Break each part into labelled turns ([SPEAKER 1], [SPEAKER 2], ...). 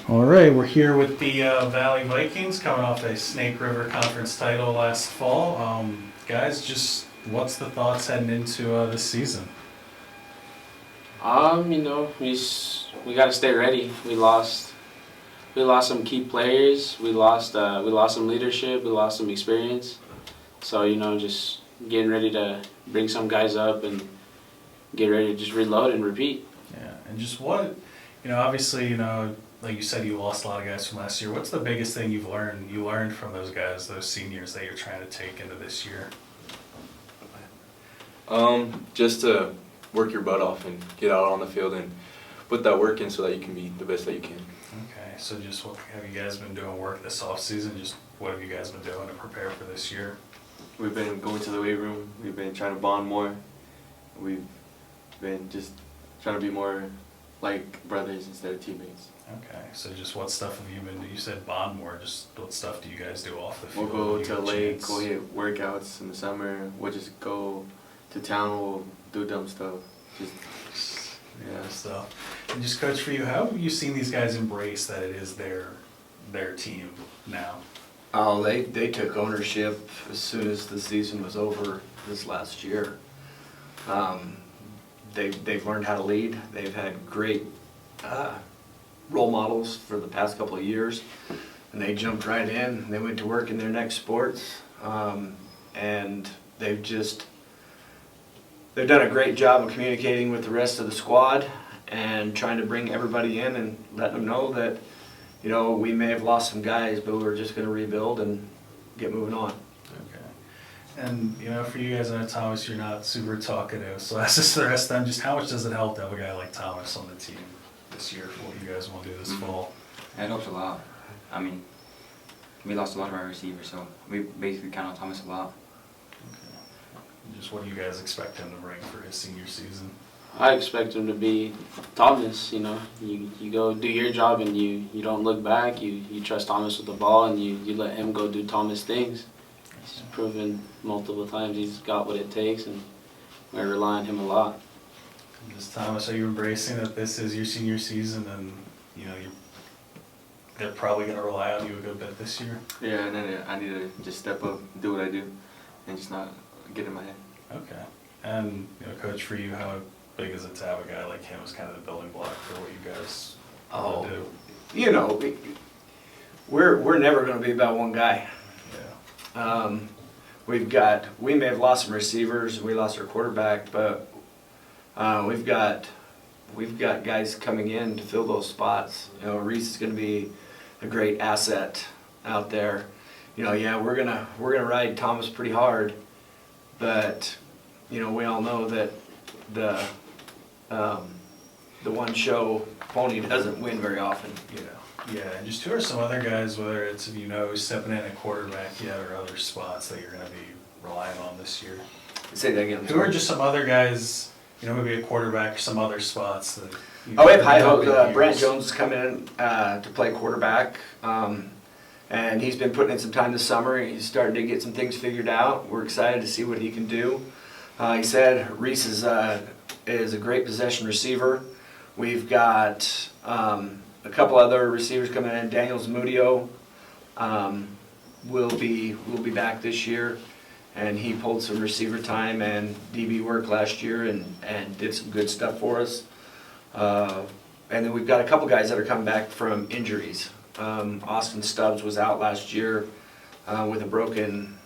[SPEAKER 1] All right, we're here with the Valley Vikings coming off a Snake River Conference title last fall. Guys, just what's the thoughts heading into this season?
[SPEAKER 2] We got to stay ready. We lost some key players. We lost some leadership. We lost some experience. So just getting ready to bring some guys up and get ready to just reload and repeat.
[SPEAKER 1] Yeah, and just what, obviously, like you said, you lost a lot of guys from last year. What's the biggest thing you learned from those guys, those seniors that you're trying to take into this year?
[SPEAKER 3] Just to work your butt off and get out on the field and put that work in so that you can be the best that you can.
[SPEAKER 1] Okay, so just what have you guys been doing work this off season? Just what have you guys been doing to prepare for this year?
[SPEAKER 4] We've been going to the weight room. We've been trying to bond more. We've been just trying to be more like brothers instead of teammates.
[SPEAKER 1] Okay, so just what stuff have you been? You said bond more. Just what stuff do you guys do off the field?
[SPEAKER 4] We'll go
[SPEAKER 1] when you
[SPEAKER 4] to the
[SPEAKER 1] get a
[SPEAKER 4] lake,
[SPEAKER 1] chance?
[SPEAKER 4] go hit workouts in the summer. We'll just go to town. We'll do dumb stuff. Just
[SPEAKER 1] Yeah, stuff. And just coach, for you, how have you seen these guys embrace that it is their team now?
[SPEAKER 5] Oh, they took ownership as soon as the season was over this last year. They've learned how to lead. They've had great role models for the past couple of years, and they jumped right in. They went to work in their next sports, and they've done a great job of communicating with the rest of the squad and trying to bring everybody in and letting them know that, we may have lost some guys, but we're just going to rebuild and get moving on.
[SPEAKER 1] Okay. And, for you guys, I know, Thomas, you're not super talkative, so that's just the rest of them. Just how much does it help to have a guy like Thomas on the team this year for what you guys want to do this fall?
[SPEAKER 6] It helps a lot. I mean, we lost a lot of our receivers, so we basically count on Thomas a lot.
[SPEAKER 1] Okay. And just what do you guys expect him to bring for his senior season?
[SPEAKER 2] I expect him to be Thomas. You go do your job and you don't look back. You trust Thomas with the ball and you let him go do Thomas things. He's proven multiple times he's got what it takes, and I rely on him a lot.
[SPEAKER 1] And just Thomas, are you embracing that this is your senior season and they're probably going to rely on you a good bit this year?
[SPEAKER 4] yeah, and then I need to just step up, do what I do, and just not get in my head.
[SPEAKER 1] Okay. And, Coach, for you, how big is it to have a guy like him as kind of the building block for what you guys want to do?
[SPEAKER 5] We're never going to be about one guy.
[SPEAKER 1] Yeah.
[SPEAKER 5] We may have lost some receivers, we lost our quarterback, but we've got guys coming in to fill those spots. Reese is going to be a great asset out there. We're gonna ride Thomas pretty hard, but we all know that the one show pony doesn't win very often.
[SPEAKER 1] Yeah, and just who are some other guys, whether it's stepping in at quarterback yet or other spots that you're going to be relying on this year?
[SPEAKER 5] Say that again.
[SPEAKER 1] Who are just some other guys, maybe a quarterback or some other spots that
[SPEAKER 5] We have high
[SPEAKER 1] hope
[SPEAKER 5] hopes. Brant Jones is coming in to play quarterback, and he's been putting in some time this summer. He's starting to get some things figured out. We're excited to see what he can do. He said Reese is a great possession receiver. We've got a couple other receivers coming in. Daniel Zamudio will be back this year, and he pulled some receiver time and DB work last year and did some good stuff for us. And then we've got a couple guys that are coming back from injuries. Austin Stubbs was out last year with a broken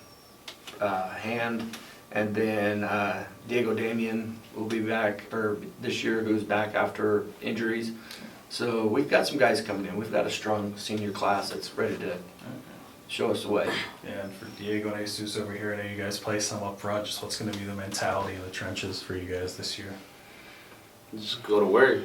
[SPEAKER 5] hand, and then Diego Damian will be back this year, who's back after injuries. So we've got some guys coming in. We've got a strong senior class that's ready to show us the way.
[SPEAKER 1] Yeah, and for Diego and Jesus over here, I know you guys play some up front. Just what's going to be the mentality in the trenches for you guys this year?
[SPEAKER 2] Just go to work.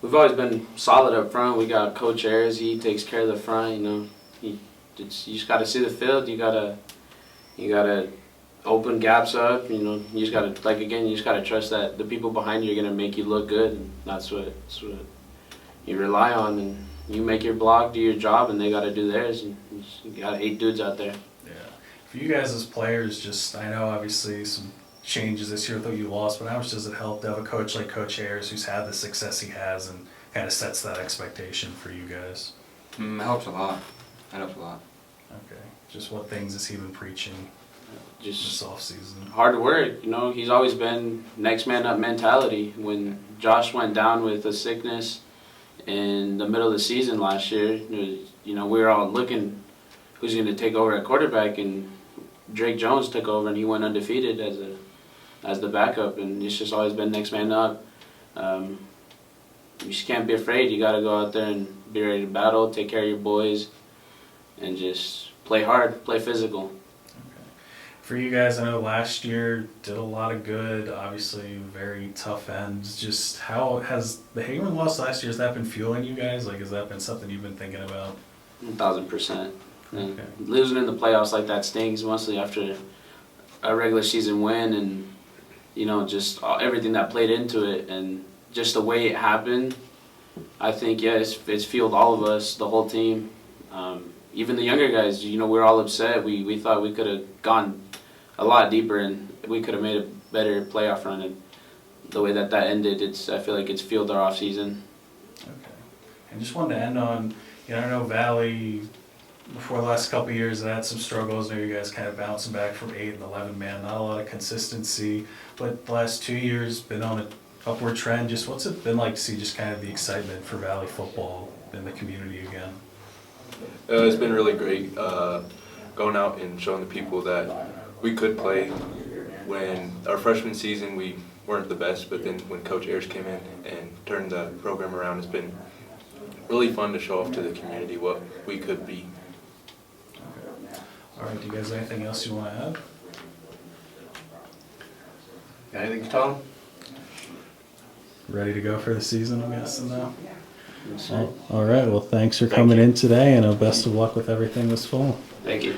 [SPEAKER 2] We've always been solid up front. We got Coach Ayers. He takes care of the front. You just got to see the field. You gotta open gaps up. You just gotta you just gotta trust that the people behind you are gonna make you look good, and that's what you rely on. And you make your block, do your job, and they gotta do theirs. And you got 8 dudes out there.
[SPEAKER 1] Yeah. For you guys as players, I know obviously some changes this year, though you lost, but how much does it help to have a coach like Coach Ayers who's had the success he has and kind of sets that expectation for you guys?
[SPEAKER 6] It helps a lot. It helps a lot.
[SPEAKER 1] Okay, just what things has he been preaching this
[SPEAKER 2] Just
[SPEAKER 1] offseason?
[SPEAKER 2] hard work, you know. He's always been next man up mentality. When Josh went down with a sickness in the middle of the season last year, you know, we were all looking who's going to take over at quarterback, and Drake Jones took over and he went undefeated as the backup, and it's just always been next man up. You just can't be afraid. You got to go out there and be ready to battle, take care of your boys, and just play hard, play physical.
[SPEAKER 1] For you guys, I know last year did a lot of good, obviously very tough ends. Just how has the Hayward loss last year, has that been fueling you guys? Like, has that been something you've been thinking about?
[SPEAKER 2] 1,000%.
[SPEAKER 1] Okay.
[SPEAKER 2] Losing in the playoffs like that stings, mostly after a regular season win, and you know, just everything that played into it, and just the way it happened. I think it's fueled all of us, the whole team, even the younger guys. You know, we were all upset. We thought we could have gone a lot deeper and we could have made a better playoff run. And the way that ended, I feel like it's fueled our off season.
[SPEAKER 1] Okay. And just wanted to end on, you know, I know Valley, before the last couple of years, had some struggles. I know you guys kind of bouncing back from 8 and 11 man, not a lot of consistency. But the last 2 years, been on an upward trend. Just what's it been like to see just kind of the excitement for Valley football in the community again?
[SPEAKER 3] It's been really great going out and showing the people that we could play. When our freshman season, we weren't the best, but then when Coach Ayers came in and turned the program around, it's been really fun to show off to the community what we could be.
[SPEAKER 1] Okay. All right, do you guys have anything else you want to add?
[SPEAKER 5] Got anything, Tom?
[SPEAKER 1] Ready to go for the season, I'm guessing now?
[SPEAKER 2] Yes,
[SPEAKER 1] All
[SPEAKER 2] sir.
[SPEAKER 1] right, well, thanks for coming in today, and best of luck with everything this fall.
[SPEAKER 2] Thank you.